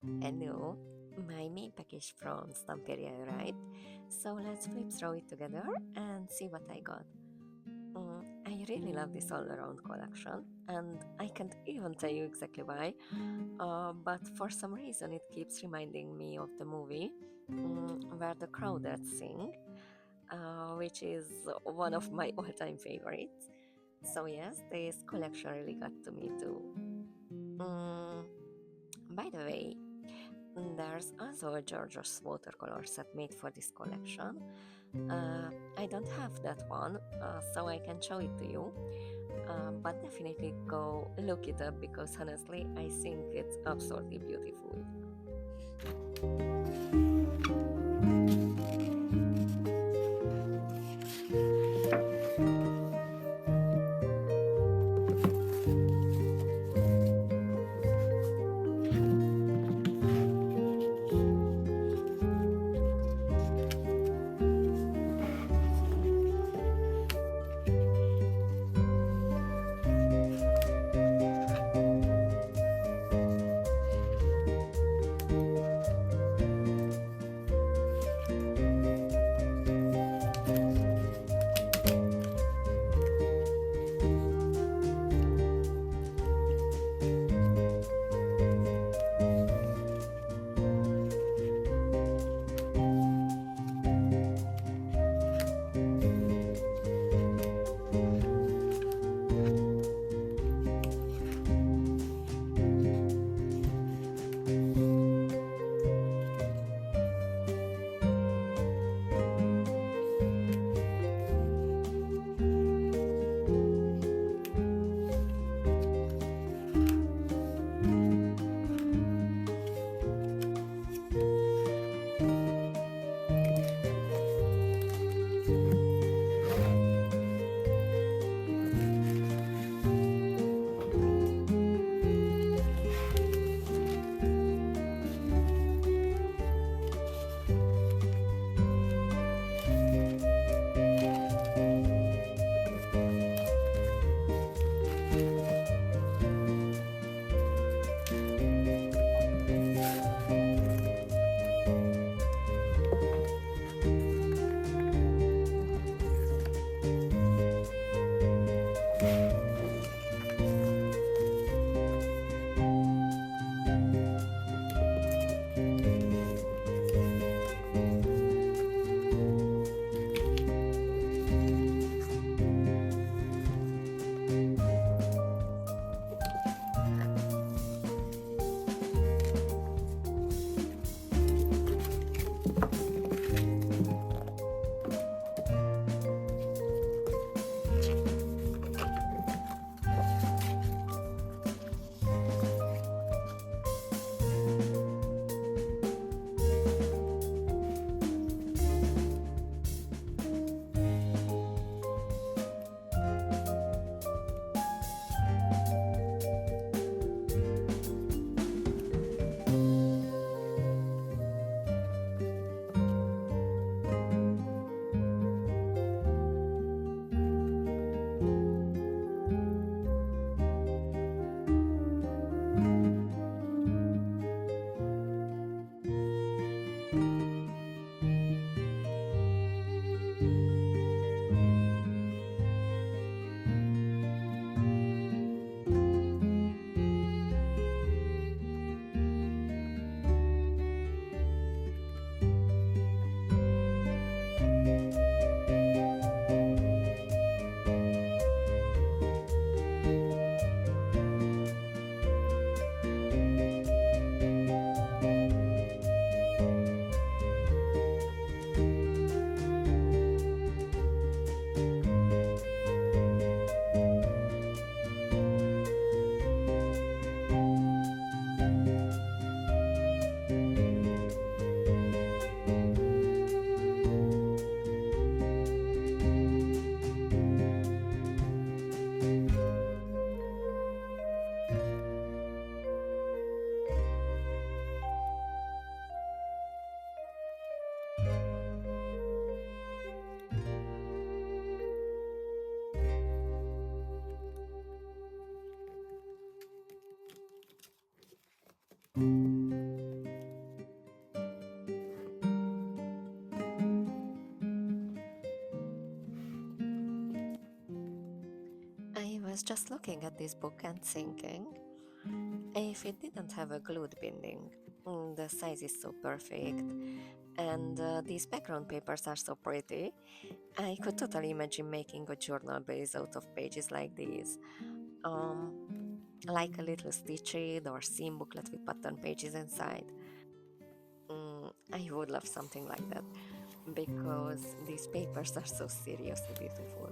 Hello, my main package from Stamperia arrived, so let's flip through it together and see what I got. I really love this all-around collection, and I can't even tell you exactly why, but for some reason it keeps reminding me of the movie where the Crowded sing, which is one of my all-time favorites. So yes, this collection really got to me too. Mm, by the way, there's also a George's watercolor set made for this collection. I don't have that one, so I can show it to you. But definitely go look it up because honestly, I think it's absolutely beautiful. was just looking at this book and thinking, if it didn't have a glued binding, the size is so perfect, and these background papers are so pretty, I could totally imagine making a journal base out of pages like these. Um, like a little stitch aid or seam booklet with pattern pages inside. I would love something like that because these papers are so seriously beautiful.